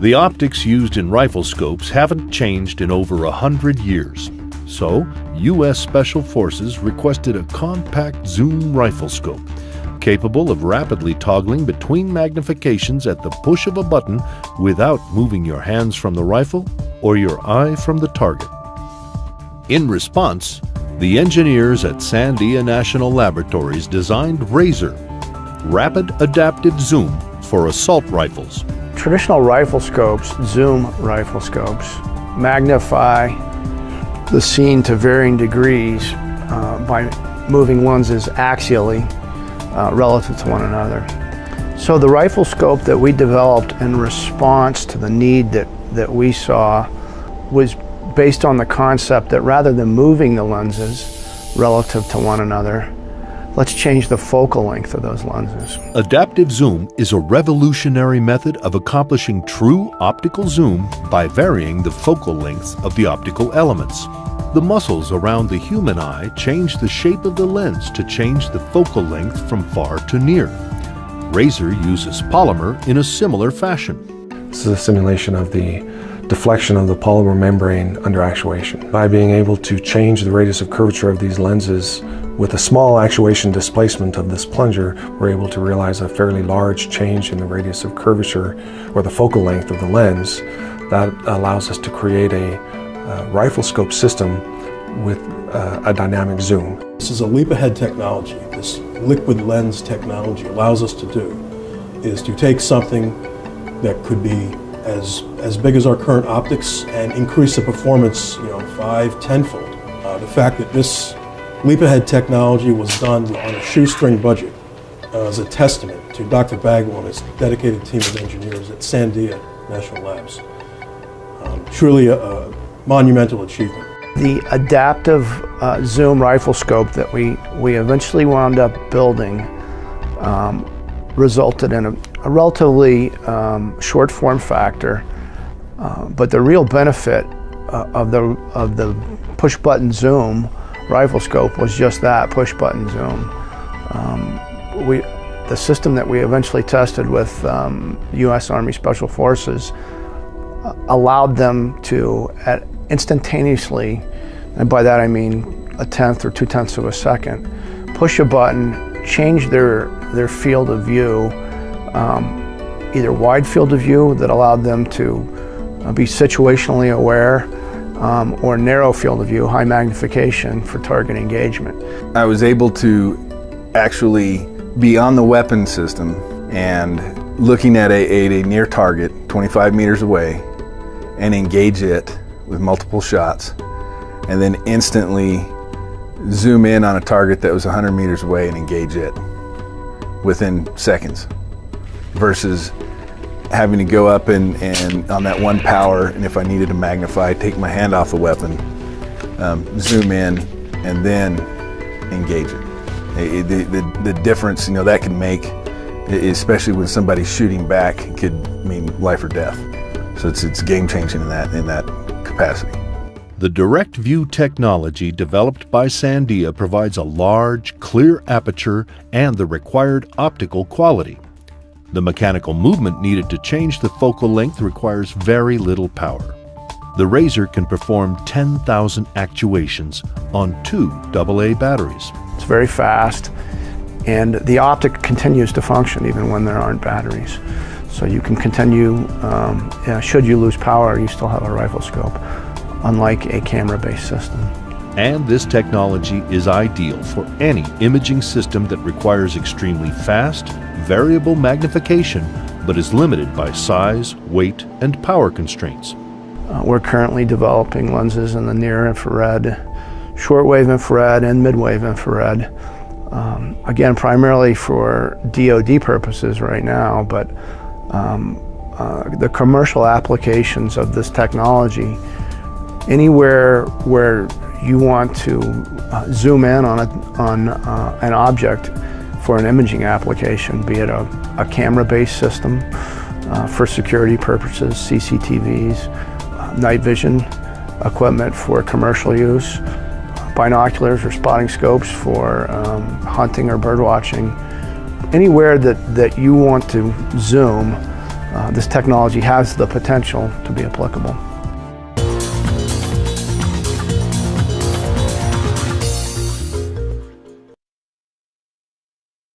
The optics used in rifle scopes haven't changed in over 100 years. So, U.S. Special Forces requested a compact zoom rifle scope, capable of rapidly toggling between magnifications at the push of a button without moving your hands from the rifle or your eye from the target. In response, the engineers at Sandia National Laboratories designed RAZAR, Rapid Adaptive Zoom for assault rifles. Traditional rifle scopes, zoom rifle scopes, magnify the scene to varying degrees by moving lenses axially relative to one another. So the rifle scope that we developed in response to the need that we saw was based on the concept that rather than moving the lenses relative to one another, let's change the focal length of those lenses. Adaptive zoom is a revolutionary method of accomplishing true optical zoom by varying the focal lengths of the optical elements. The muscles around the human eye change the shape of the lens to change the focal length from far to near. RAZAR uses polymer in a similar fashion. This is a simulation of the deflection of the polymer membrane under actuation. By being able to change the radius of curvature of these lenses with a small actuation displacement of this plunger, we're able to realize a fairly large change in the radius of curvature or the focal length of the lens. That allows us to create a rifle scope system with a dynamic zoom. This is a leap ahead technology. This liquid lens technology allows us to do is to take something that could be as big as our current optics and increase the performance, 5-10-fold. The fact that this leap ahead technology was done on a shoestring budget is a testament to Dr. Bagwell and his dedicated team of engineers at Sandia National Labs. Truly a monumental achievement. The adaptive zoom rifle scope that we eventually wound up building resulted in a relatively short form factor, but the real benefit of the push button zoom rifle scope was just that, push button zoom. The system that we eventually tested with U.S. Army Special Forces allowed them to instantaneously, and by that I mean a tenth or 2/10 of a second, push a button, change their field of view, either wide field of view that allowed them to be situationally aware, or narrow field of view, high magnification for target engagement. I was able to actually be on the weapon system and looking at a near target 25 meters away and engage it with multiple shots, and then instantly zoom in on a target that was 100 meters away and engage it within seconds, versus having to go up and on that one power, and if I needed to magnify, take my hand off the weapon, zoom in, and then engage it. The difference, that can make, especially when somebody's shooting back, could mean life or death. So it's game changing in that capacity. The direct view technology developed by Sandia provides a large, clear aperture and the required optical quality. The mechanical movement needed to change the focal length requires very little power. The RAZAR can perform 10,000 actuations on 2 AA batteries. It's very fast, and the optic continues to function even when there aren't batteries. So you can continue, should you lose power, you still have a rifle scope, unlike a camera-based system. And this technology is ideal for any imaging system that requires extremely fast, variable magnification, but is limited by size, weight, and power constraints. We're currently developing lenses in the near infrared, shortwave infrared, and midwave infrared. Again, primarily for DoD purposes right now, but the commercial applications of this technology, anywhere where you want to zoom in on an object for an imaging application, be it a camera-based system for security purposes, CCTVs, night vision equipment for commercial use, binoculars or spotting scopes for hunting or bird watching. Anywhere that you want to zoom, this technology has the potential to be applicable.